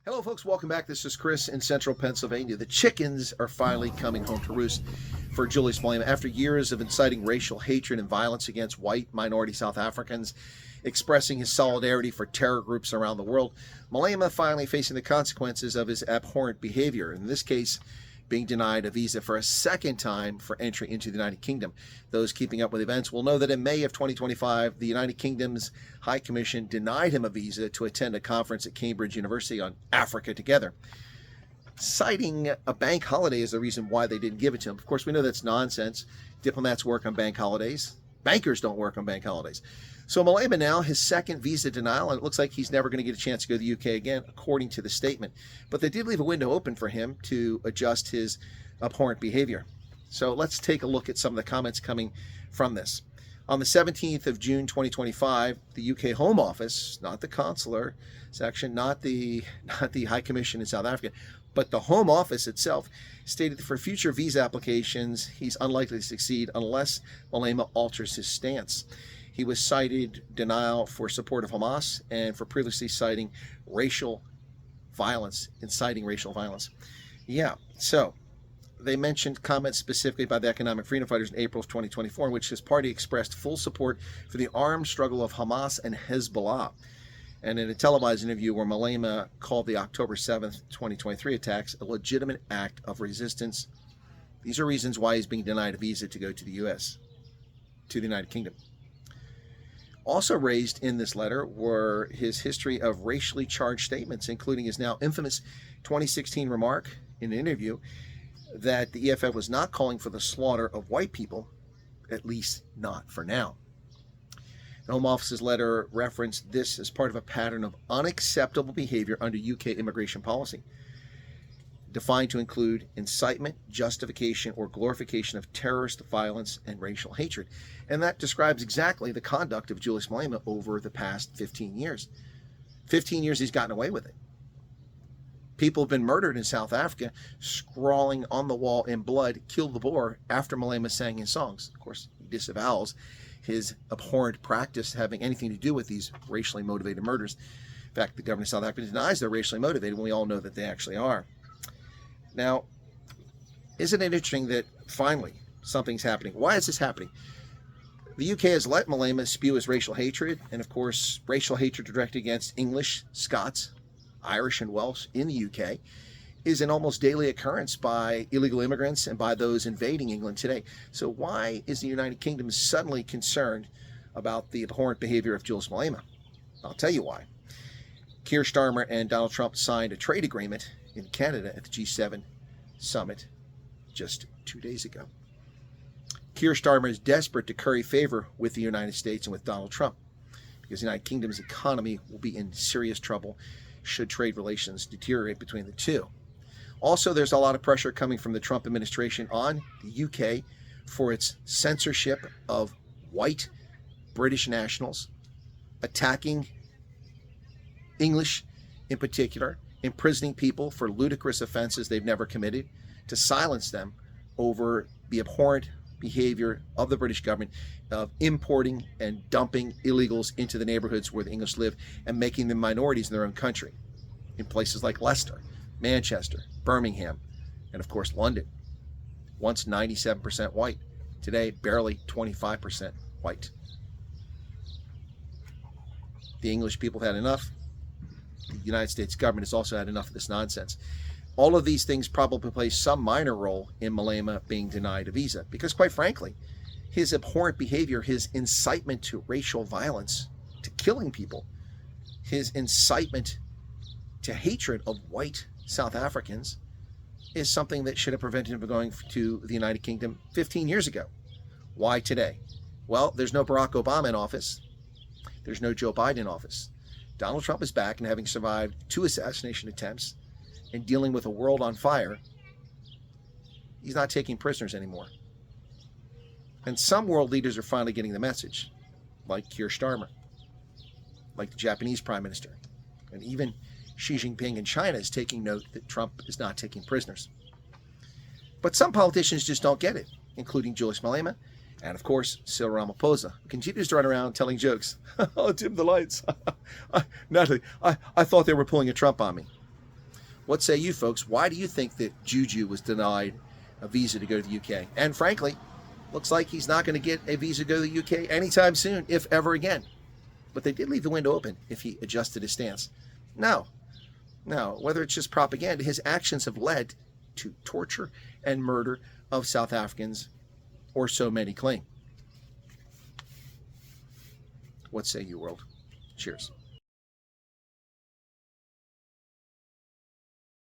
Hello folks, welcome back. This is Chris in central Pennsylvania. The chickens are finally coming home to roost for Julius Malema. After years of inciting racial hatred and violence against white minority South Africans, expressing his solidarity for terror groups around the world, Malema finally facing the consequences of his abhorrent behavior. In this case, being denied a visa for a second time for entry into the United Kingdom. Those keeping up with events will know that in May of 2025, the United Kingdom's High Commission denied him a visa to attend a conference at Cambridge University on Africa Together, citing a bank holiday as the reason why they didn't give it to him. Of course, we know that's nonsense. Diplomats work on bank holidays. Bankers don't work on bank holidays. So Malema now, his second visa denial, and it looks like he's never going to get a chance to go to the UK again, according to the statement. But they did leave a window open for him to adjust his abhorrent behavior. So let's take a look at some of the comments coming from this. On the 17th of June 2025, the UK Home Office, not the consular section, not the High Commission in South Africa, but the Home Office itself, stated that for future visa applications, he's unlikely to succeed unless Malema alters his stance. He was cited denial for support of Hamas and for previously citing racial violence, inciting racial violence. Yeah, so they mentioned comments specifically by the Economic Freedom Fighters in April of 2024, in which his party expressed full support for the armed struggle of Hamas and Hezbollah. And in a televised interview where Malema called the October 7th, 2023 attacks a legitimate act of resistance. These are reasons why he's being denied a visa to go to the U.S., to the United Kingdom. Also raised in this letter were his history of racially charged statements, including his now infamous 2016 remark in an interview that the EFF was not calling for the slaughter of white people, at least not for now. The Home Office's letter referenced this as part of a pattern of unacceptable behavior under UK immigration policy, defined to include incitement, justification, or glorification of terrorist violence and racial hatred. And that describes exactly the conduct of Julius Malema over the past 15 years. 15 years he's gotten away with it. People have been murdered in South Africa, scrawling on the wall in blood, "Kill the Boer," after Malema sang his songs. Of course, he disavows his abhorrent practice having anything to do with these racially motivated murders. In fact, the government of South Africa denies they're racially motivated when we all know that they actually are. Now, isn't it interesting that finally something's happening? Why is this happening? The UK has let Malema spew his racial hatred, and of course, racial hatred directed against English, Scots, Irish, and Welsh in the UK is an almost daily occurrence by illegal immigrants and by those invading England today. So why is the United Kingdom suddenly concerned about the abhorrent behavior of Julius Malema? I'll tell you why. Keir Starmer and Donald Trump signed a trade agreement in Canada at the G7 summit just 2 days ago. Keir Starmer is desperate to curry favor with the United States and with Donald Trump because the United Kingdom's economy will be in serious trouble should trade relations deteriorate between the two. Also, there's a lot of pressure coming from the Trump administration on the UK for its censorship of white British nationals, attacking English in particular, imprisoning people for ludicrous offenses they've never committed, to silence them over the abhorrent behavior of the British government of importing and dumping illegals into the neighborhoods where the English live and making them minorities in their own country, in places like Leicester, Manchester, Birmingham, and of course London. Once 97% white, today barely 25% white. The English people have had enough. The United States government has also had enough of this nonsense. All of these things probably play some minor role in Malema being denied a visa because, quite frankly, his abhorrent behavior, his incitement to racial violence, to killing people, his incitement to hatred of white South Africans is something that should have prevented him from going to the United Kingdom 15 years ago. Why today? Well, there's no Barack Obama in office. There's no Joe Biden in office. Donald Trump is back, and having survived 2 assassination attempts and dealing with a world on fire, he's not taking prisoners anymore. And some world leaders are finally getting the message, like Keir Starmer, like the Japanese Prime Minister, and even Xi Jinping in China is taking note that Trump is not taking prisoners. But some politicians just don't get it, including Julius Malema, and of course, Cyril Ramaphosa, who continues to run around telling jokes. "Oh, dim the lights. Natalie, I thought they were pulling a Trump on me." What say you, folks? Why do you think that Juju was denied a visa to go to the UK? And frankly, looks like he's not going to get a visa to go to the UK anytime soon, if ever again. But they did leave the window open if he adjusted his stance. No, whether it's just propaganda, his actions have led to torture and murder of South Africans, or so many claim. What say you, world? Cheers.